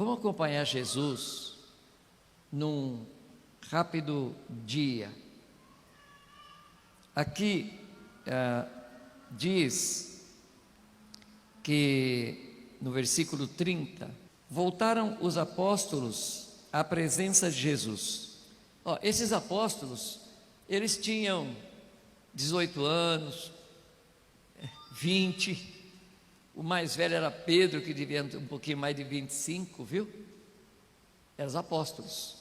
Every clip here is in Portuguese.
Vamos acompanhar Jesus num rápido dia. Aqui diz que no versículo 30, voltaram os apóstolos à presença de Jesus. Esses apóstolos, eles tinham 18 anos, 20, o mais velho era Pedro, que devia ter um pouquinho mais de 25, viu? Eram os apóstolos.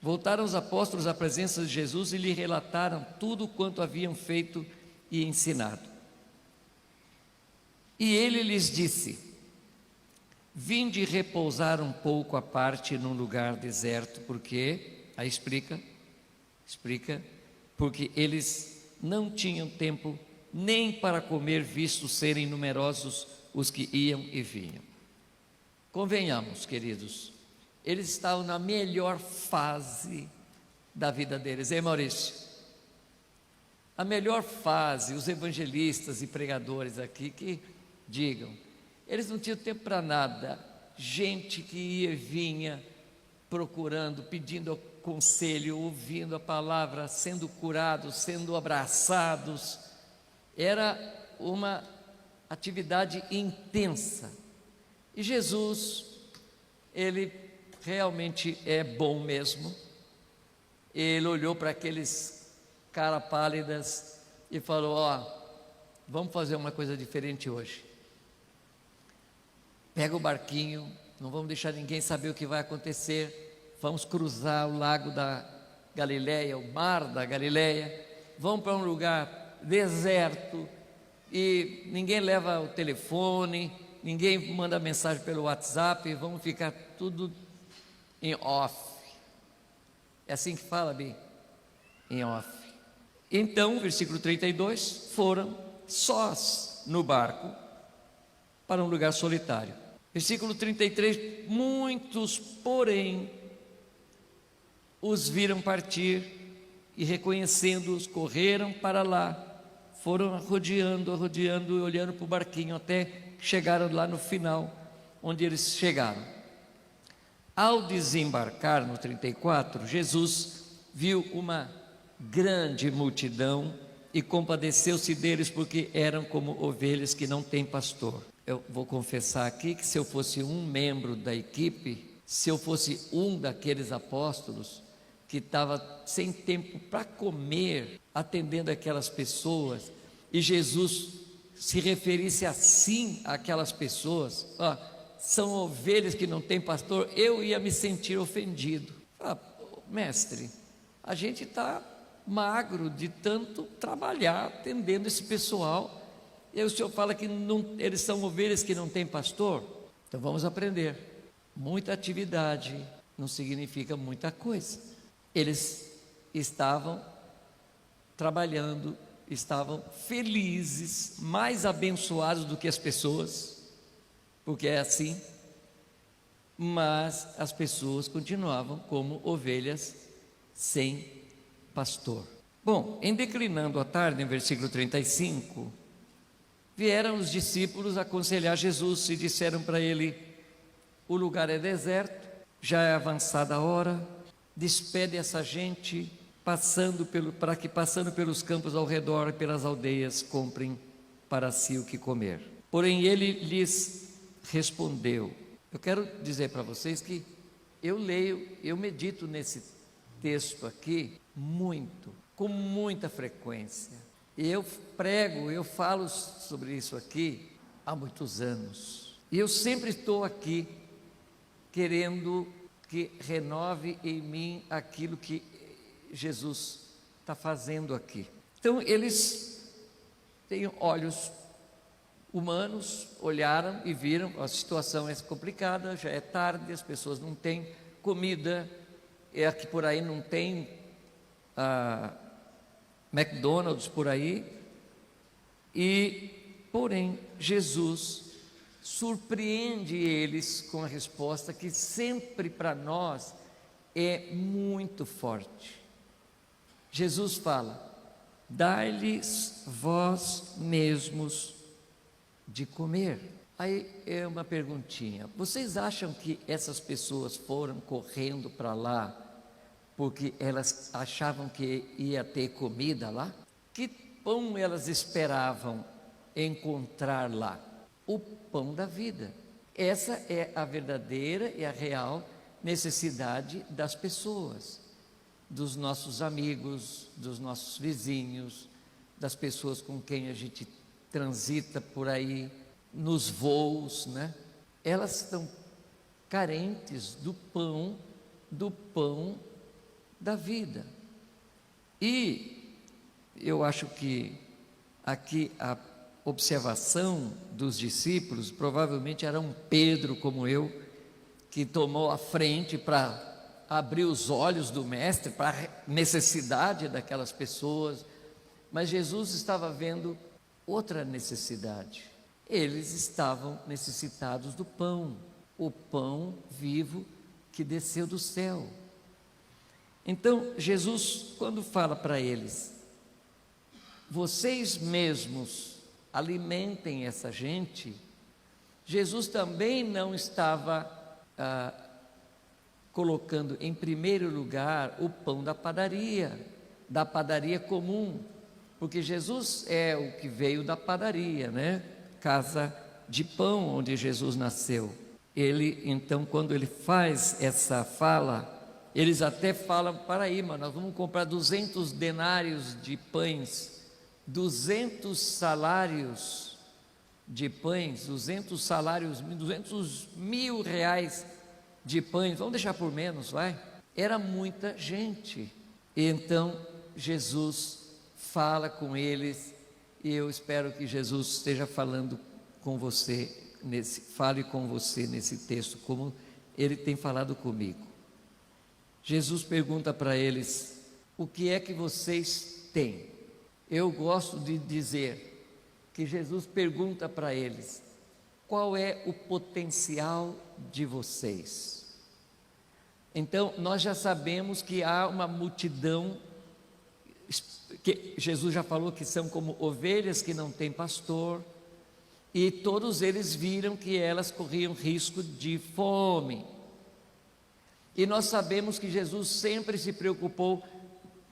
Voltaram os apóstolos à presença de Jesus e lhe relataram tudo quanto haviam feito e ensinado. E ele lhes disse: vinde repousar um pouco à parte num lugar deserto, porque, aí explica, porque eles não tinham tempo nem para comer, visto serem numerosos os que iam e vinham. Convenhamos, queridos, eles estavam na melhor fase da vida deles, hein, Maurício? A melhor fase, os evangelistas e pregadores aqui que digam, eles não tinham tempo para nada, gente que ia e vinha, procurando, pedindo conselho, ouvindo a palavra, sendo curados, sendo abraçados. Era uma atividade intensa. E Jesus, ele realmente é bom mesmo. Ele olhou para aqueles caras pálidas e falou: vamos fazer uma coisa diferente hoje. Pega o barquinho, não vamos deixar ninguém saber o que vai acontecer. Vamos cruzar o lago da Galileia, o mar da Galileia. Vamos para um lugar deserto e ninguém leva o telefone, ninguém manda mensagem pelo WhatsApp. Vamos ficar tudo em off. É assim que fala, Bi? Em off. Então, versículo 32, foram sós no barco para um lugar solitário. Versículo 33, muitos, porém, os viram partir e, reconhecendo-os, correram para lá, foram rodeando, olhando para o barquinho, até chegaram lá no final, onde eles chegaram. Ao desembarcar no 34, Jesus viu uma grande multidão e compadeceu-se deles, porque eram como ovelhas que não têm pastor. Eu vou confessar aqui que se eu fosse um membro da equipe, se eu fosse um daqueles apóstolos que estava sem tempo para comer, atendendo aquelas pessoas, e Jesus se referisse assim àquelas pessoas, são ovelhas que não têm pastor, eu ia me sentir ofendido. Mestre, a gente está magro de tanto trabalhar atendendo esse pessoal, e o senhor fala que eles são ovelhas que não têm pastor? Então vamos aprender, muita atividade não significa muita coisa. Eles estavam trabalhando, estavam felizes, mais abençoados do que as pessoas, porque é assim, mas as pessoas continuavam como ovelhas sem pastor. Bom, em declinando a tarde, em versículo 35, vieram os discípulos aconselhar Jesus e disseram para ele: o lugar é deserto, já é avançada a hora, despede essa gente, para que passando pelos campos ao redor e pelas aldeias comprem para si o que comer. Porém ele lhes respondeu. Eu quero dizer para vocês que eu medito nesse texto aqui com muita frequência. Eu prego, eu falo sobre isso aqui há muitos anos. E eu sempre estou aqui querendo que renove em mim aquilo que Jesus está fazendo aqui. Então eles têm olhos humanos, olharam e viram: a situação é complicada, já é tarde, as pessoas não têm comida, aqui por aí não tem McDonald's por aí, porém Jesus surpreende eles com a resposta que sempre para nós é muito forte. Jesus fala: dai-lhes vós mesmos de comer. Aí é uma perguntinha: vocês acham que essas pessoas foram correndo para lá porque elas achavam que ia ter comida lá? Que pão elas esperavam encontrar lá? O pão da vida. Essa é a verdadeira e a real necessidade das pessoas, dos nossos amigos, dos nossos vizinhos, das pessoas com quem a gente transita por aí, nos voos, né? Elas estão carentes do pão da vida. E eu acho que aqui a observação dos discípulos provavelmente era um Pedro como eu, que tomou a frente para abrir os olhos do mestre para a necessidade daquelas pessoas, mas Jesus estava vendo outra necessidade. Eles estavam necessitados do pão, o pão vivo que desceu do céu. Então Jesus, quando fala para eles: vocês mesmos alimentem essa gente, Jesus também não estava colocando em primeiro lugar o pão da padaria comum, porque Jesus é o que veio da padaria, né? Casa de pão, onde Jesus nasceu. Ele, então, quando ele faz essa fala, eles até falam: para aí, mas nós vamos comprar 200 denários de pães, 200 salários de pães, 200 salários, 200 mil reais de pães, vamos deixar por menos, vai? Era muita gente. E então Jesus fala com eles, e eu espero que Jesus esteja falando com você, fale com você nesse texto, como ele tem falado comigo. Jesus pergunta para eles: o que é que vocês têm? Eu gosto de dizer que Jesus pergunta para eles: qual é o potencial de vocês? Então, nós já sabemos que há uma multidão, que Jesus já falou que são como ovelhas que não têm pastor, e todos eles viram que elas corriam risco de fome. E nós sabemos que Jesus sempre se preocupou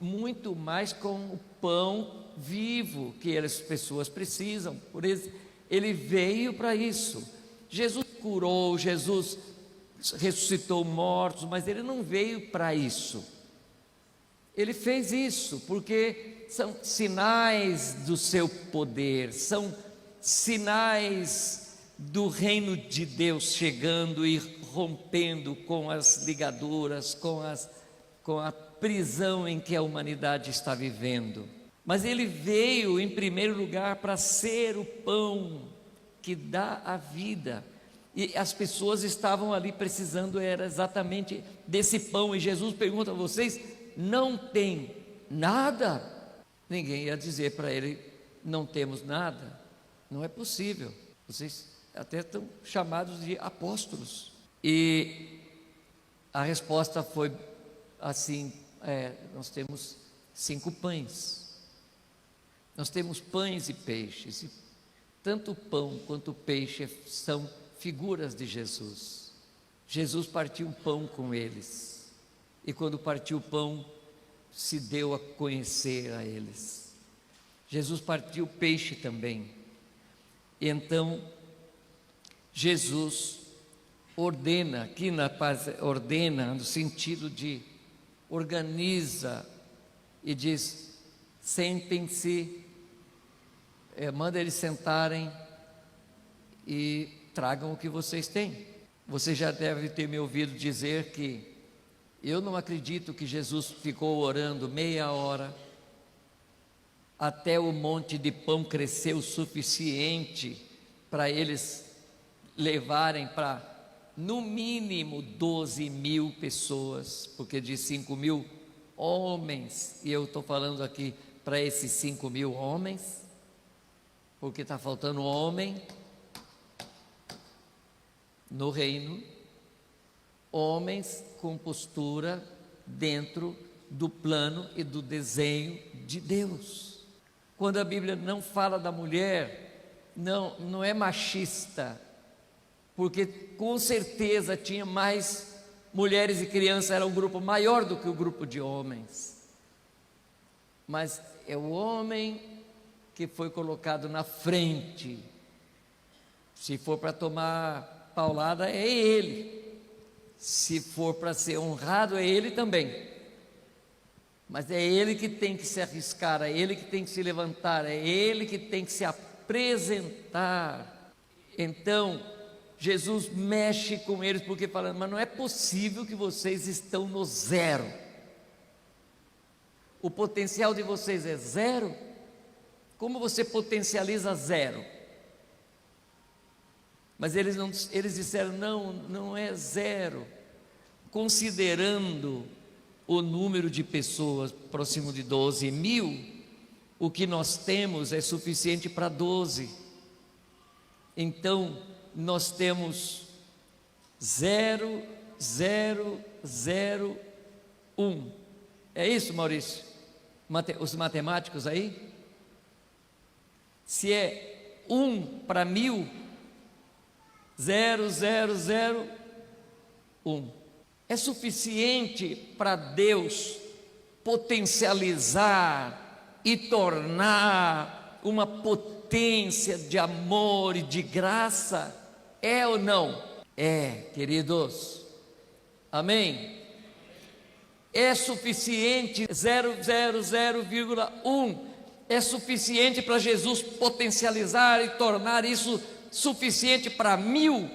muito mais com o pão vivo que as pessoas precisam. Por isso, ele veio para isso. Jesus curou, Jesus ressuscitou mortos, mas ele não veio para isso. Ele fez isso porque são sinais do seu poder, são sinais do reino de Deus chegando e rompendo com as ligaduras, com a prisão em que a humanidade está vivendo. Mas ele veio em primeiro lugar para ser o pão que dá a vida, e as pessoas estavam ali precisando, era exatamente desse pão. E Jesus pergunta: vocês não têm nada? Ninguém ia dizer para ele: não temos nada. Não é possível, vocês até estão chamados de apóstolos. E a resposta foi assim: nós temos 5 pães, nós temos pães e peixes, e tanto o pão quanto o peixe são figuras de Jesus. Jesus partiu o pão com eles, e quando partiu o pão, se deu a conhecer a eles. Jesus partiu o peixe também. E então Jesus ordena, aqui na paz, ordena no sentido de organiza, e diz: sentem-se, manda eles sentarem e tragam o que vocês têm. Você já deve ter me ouvido dizer que eu não acredito que Jesus ficou orando meia hora até o monte de pão crescer o suficiente para eles levarem para no mínimo 12 mil pessoas, porque de 5 mil homens, e eu estou falando aqui para esses 5 mil homens, porque está faltando homem no reino, homens com postura dentro do plano e do desenho de Deus. Quando a Bíblia não fala da mulher, não é machista, porque com certeza tinha mais mulheres e crianças, era um grupo maior do que o grupo de homens. Mas é o homem que foi colocado na frente. Se for para tomar paulada, é ele. Se for para ser honrado, é ele também. Mas é ele que tem que se arriscar, é ele que tem que se levantar, é ele que tem que se apresentar. Então, Jesus mexe com eles, porque falando, mas não é possível que vocês estão no zero. O potencial de vocês é zero? Como você potencializa zero? Mas eles disseram, não é zero. Considerando o número de pessoas, próximo de 12 mil, o que nós temos é suficiente para 12. Então, nós temos 0,001. É isso, Maurício? Os matemáticos aí? Se é 1 para 1000, 0,001. É suficiente para Deus potencializar e tornar uma potência de amor e de graça? É ou não? É, queridos. Amém? É suficiente, 0,001 é suficiente para Jesus potencializar e tornar isso suficiente para 1000?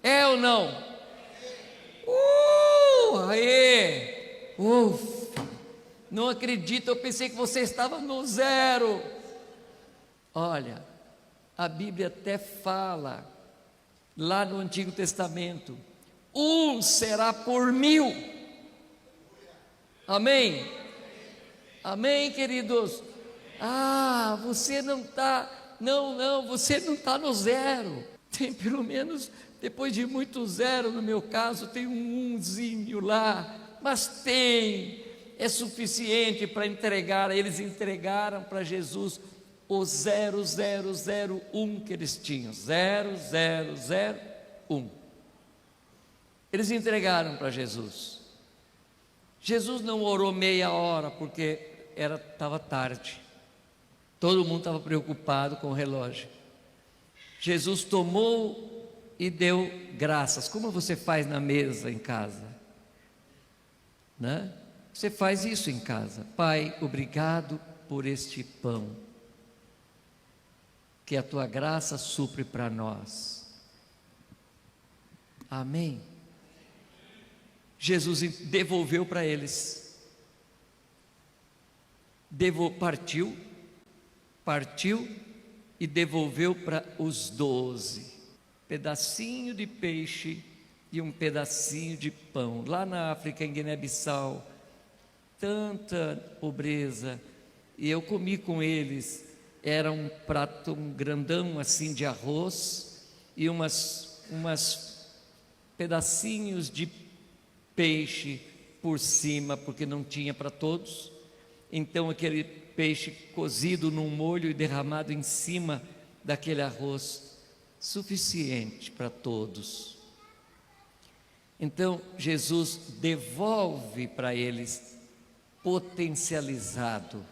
É ou não? Aê! Não acredito, eu pensei que você estava no zero. Olha, a Bíblia até fala, lá no Antigo Testamento, 1 será por 1000. Amém? Amém, queridos? Você não está, você não está no zero. Tem pelo menos, depois de muito zero, no meu caso, tem um umzinho lá, mas é suficiente para entregar. Eles entregaram para Jesus o 0001 que eles tinham, 0001. Eles entregaram para Jesus. Jesus não orou meia hora, porque estava tarde. Todo mundo estava preocupado com o relógio. Jesus tomou e deu graças, como você faz na mesa em casa, né? Você faz isso em casa. Pai, obrigado por este pão, que a tua graça supre para nós. Amém. Jesus devolveu para eles, partiu e devolveu para os 12, pedacinho de peixe e um pedacinho de pão. Lá na África, em Guiné-Bissau, tanta pobreza, e eu comi com eles. Era um prato grandão assim de arroz e umas pedacinhos de peixe por cima, porque não tinha para todos. Então aquele peixe cozido num molho e derramado em cima daquele arroz, suficiente para todos. Então Jesus devolve para eles potencializado.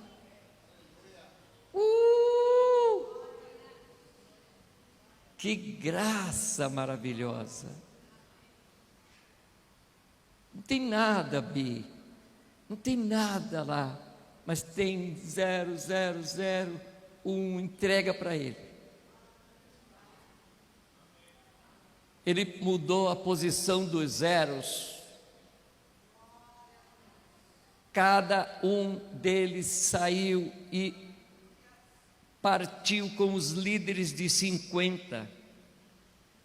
Que graça maravilhosa! Não tem nada, Bi, não tem nada lá, mas tem 0001, entrega para ele. Ele mudou a posição dos zeros. Cada um deles saiu e partiu com os líderes de 50,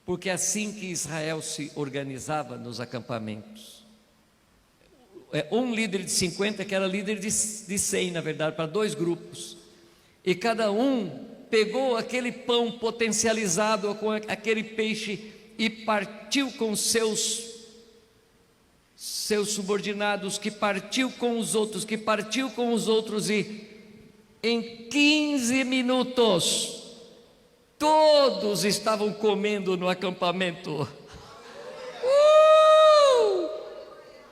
porque é assim que Israel se organizava nos acampamentos. Um líder de 50 que era líder de 100, na verdade, para 2 grupos, e cada um pegou aquele pão potencializado com aquele peixe e partiu com seus subordinados, que partiu com os outros, que partiu com os outros, e em 15 minutos Todos estavam comendo no acampamento.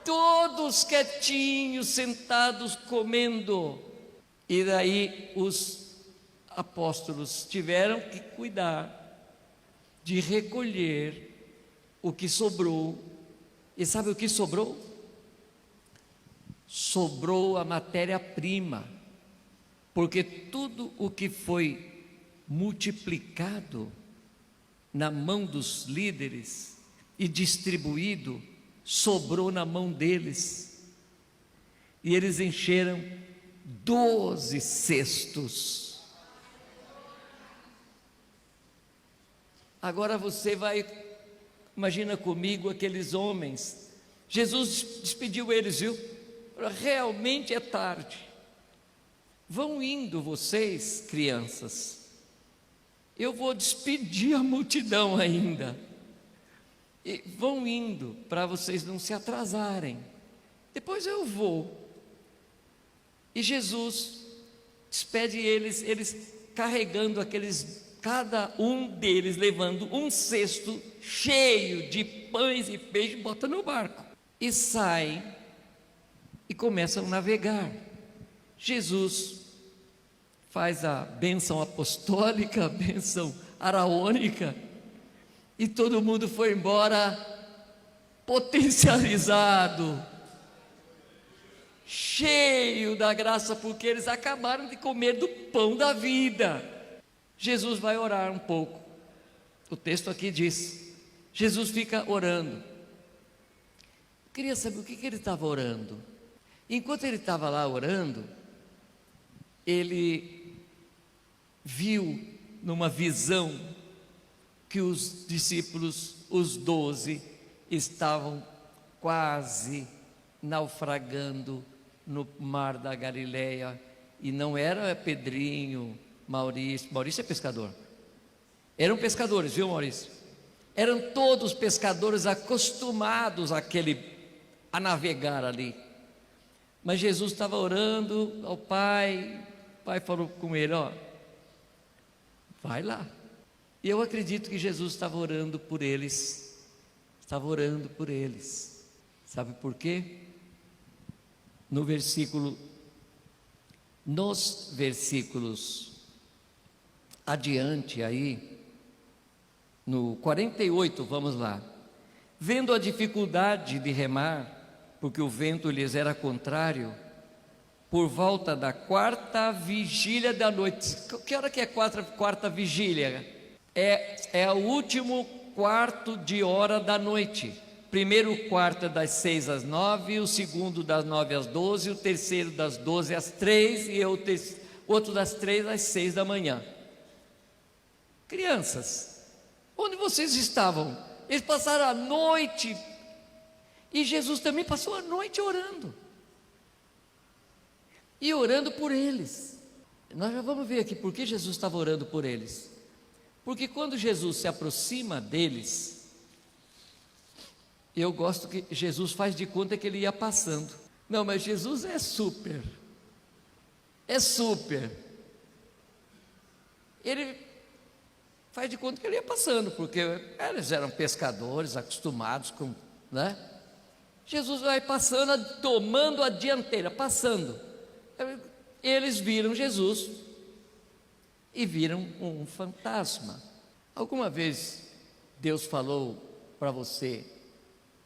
Todos quietinhos, sentados, comendo. E daí os apóstolos tiveram que cuidar de recolher o que sobrou. E sabe o que sobrou? Sobrou a matéria-prima, porque tudo o que foi multiplicado na mão dos líderes e distribuído, sobrou na mão deles. E eles encheram 12 cestos. Agora você vai, imagina comigo aqueles homens. Jesus despediu eles, viu? Realmente é tarde. Vão indo vocês, crianças. Eu vou despedir a multidão ainda. E vão indo para vocês não se atrasarem. Depois eu vou. E Jesus despede eles, eles carregando cada um deles levando um cesto cheio de pães e peixes, bota no barco. E saem e começam a navegar. Jesus faz a bênção apostólica, a bênção araônica, e todo mundo foi embora potencializado, cheio da graça, porque eles acabaram de comer do pão da vida. Jesus vai orar um pouco. O texto aqui diz: Jesus fica orando. Eu queria saber o que ele estava orando. Enquanto ele estava lá orando, ele viu numa visão que os discípulos, os 12, estavam quase naufragando no mar da Galileia. E não era Pedrinho, Maurício é pescador. Eram pescadores, viu, Maurício? Eram todos pescadores acostumados a navegar ali. Mas Jesus estava orando ao Pai. O Pai falou com ele: ó, vai lá. E eu acredito que Jesus estava orando por eles. Estava orando por eles. Sabe por quê? Nos versículos adiante aí, no 48, vamos lá. Vendo a dificuldade de remar, porque o vento lhes era contrário, por volta da quarta vigília da noite. Que hora que é quarta vigília? É o último quarto de hora da noite. Primeiro quarto é das 6 às 9, o segundo das 9 às 12, o terceiro das 12 às 3 e o outro das 3 às 6 da manhã. Crianças, onde vocês estavam? Eles passaram a noite, e Jesus também passou a noite orando, e orando por eles. Nós já vamos ver aqui por que Jesus estava orando por eles. Porque quando Jesus se aproxima deles, eu gosto que Jesus faz de conta que ele ia passando. Não, mas Jesus é super. Ele faz de conta que ele ia passando, porque eles eram pescadores, acostumados com, né? Jesus vai passando, tomando a dianteira, passando. Eles viram Jesus e viram um fantasma. Alguma vez Deus falou para você: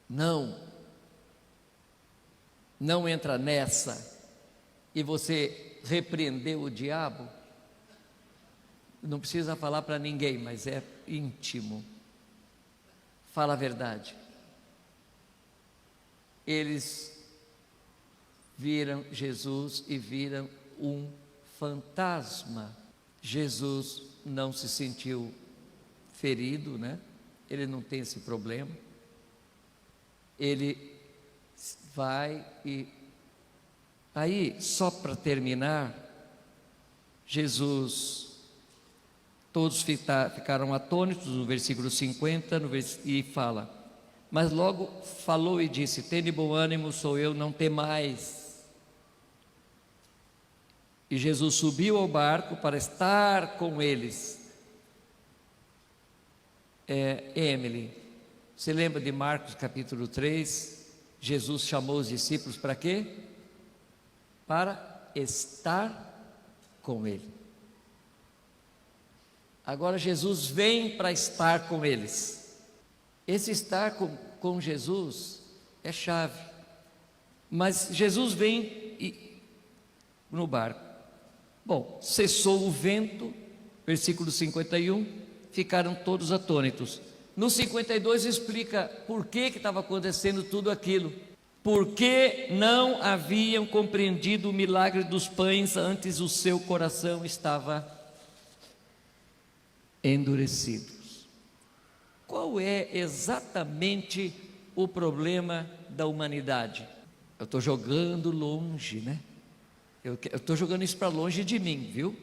não entra nessa, e você repreendeu o diabo? Não precisa falar para ninguém, mas é íntimo. Fala a verdade. Eles viram Jesus e viram um fantasma. Jesus não se sentiu ferido, né? Ele não tem esse problema. Ele vai e... Aí, só para terminar, Jesus... Todos ficaram atônitos, no versículo 50, e fala: mas logo falou e disse: tende bom ânimo, sou eu, não temais. E Jesus subiu ao barco para estar com eles. Emily, você lembra de Marcos capítulo 3? Jesus chamou os discípulos para quê? Para estar com Ele. Agora Jesus vem para estar com eles. Esse estar com Jesus é chave. Mas Jesus vem no barco. Bom, cessou o vento, versículo 51, ficaram todos atônitos. No 52 explica por que estava acontecendo tudo aquilo. Porque não haviam compreendido o milagre dos pães, antes o seu coração estava endurecido. Qual é exatamente o problema da humanidade? Eu estou jogando longe, né? Eu estou jogando isso para longe de mim, viu?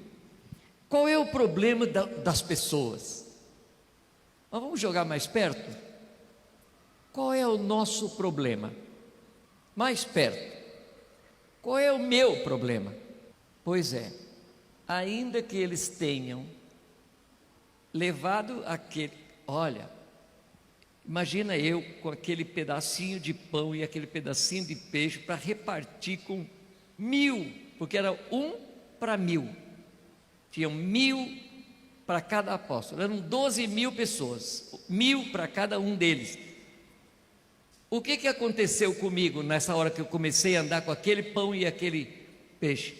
Qual é o problema das pessoas? Mas vamos jogar mais perto? Qual é o nosso problema? Mais perto. Qual é o meu problema? Pois é, ainda que eles tenham levado aquele... Olha, imagina eu com aquele pedacinho de pão e aquele pedacinho de peixe para repartir com 1000, porque era 1 para 1000. Tinham 1000 para cada apóstolo, eram 12.000 pessoas, 1000 para cada um deles. O que aconteceu comigo nessa hora que eu comecei a andar com aquele pão e aquele peixe?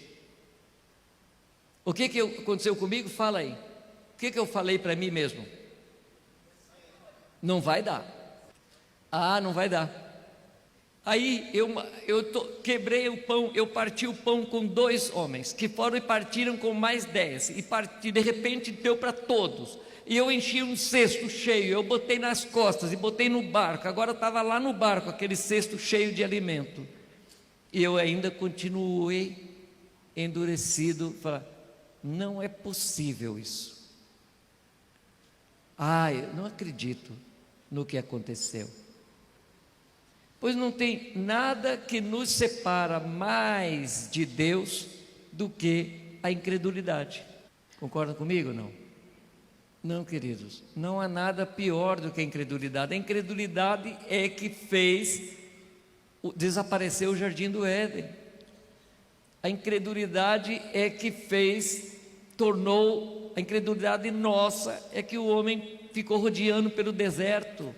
O que aconteceu comigo? Fala aí. O que eu falei para mim mesmo? Não vai dar. Ah, não vai dar. Aí quebrei o pão, eu parti o pão com 2 homens, que foram e partiram com mais 10, e de repente deu para todos. E eu enchi um cesto cheio, eu botei nas costas e botei no barco. Agora estava lá no barco, aquele cesto cheio de alimento. E eu ainda continuei endurecido, falar, não é possível isso. Eu não acredito no que aconteceu. Pois não tem nada que nos separa mais de Deus do que a incredulidade. Concordam comigo ou não? Não, queridos, não há nada pior do que a incredulidade. A incredulidade é que fez desaparecer o jardim do Éden. A incredulidade é que a incredulidade nossa é que o homem ficou rodeando pelo deserto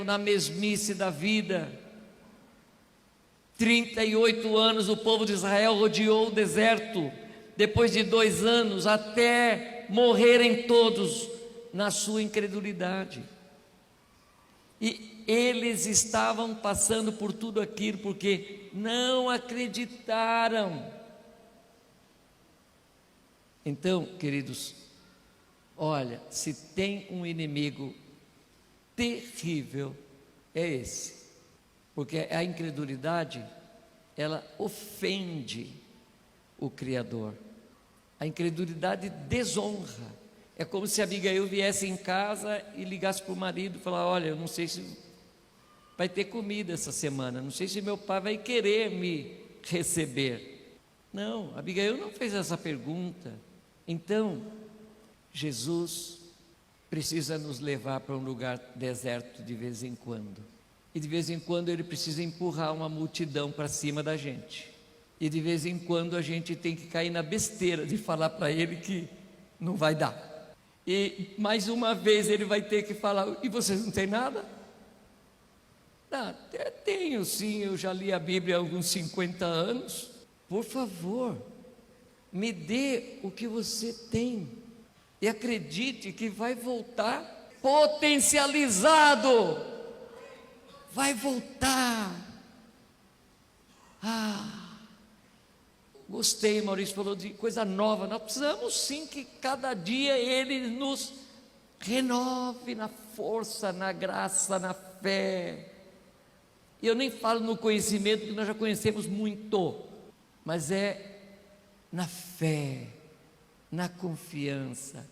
na mesmice da vida. 38 anos o povo de Israel rodeou o deserto, depois de 2 anos, até morrerem todos na sua incredulidade. E eles estavam passando por tudo aquilo porque não acreditaram. Então, queridos, olha, se tem um inimigo terrível, é esse, porque a incredulidade, ela ofende o Criador. A incredulidade desonra. É como se Abigail viesse em casa e ligasse para o marido e falar, olha, eu não sei se vai ter comida essa semana, não sei se meu pai vai querer me receber. Não, Abigail não fez essa pergunta. Então, Jesus precisa nos levar para um lugar deserto de vez em quando. E de vez em quando Ele precisa empurrar uma multidão para cima da gente. E de vez em quando a gente tem que cair na besteira de falar para Ele que não vai dar. E mais uma vez Ele vai ter que falar, e vocês não têm nada? Tenho sim, eu já li a Bíblia há alguns 50 anos. Por favor, me dê o que você tem. E acredite que vai voltar potencializado. Vai voltar. Gostei, Maurício falou de coisa nova. Nós precisamos sim que cada dia Ele nos renove na força, na graça, na fé. E eu nem falo no conhecimento, porque nós já conhecemos muito, mas é na fé, na confiança.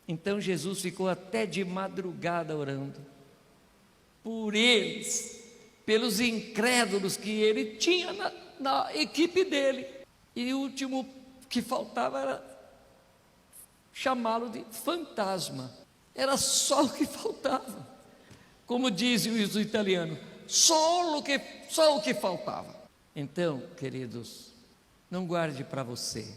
Então Jesus ficou até de madrugada orando por eles, pelos incrédulos que ele tinha na equipe dele. E o último que faltava era chamá-lo de fantasma. Era só o que faltava. Como dizem os italianos, só o que faltava. Então, queridos, não guarde para você.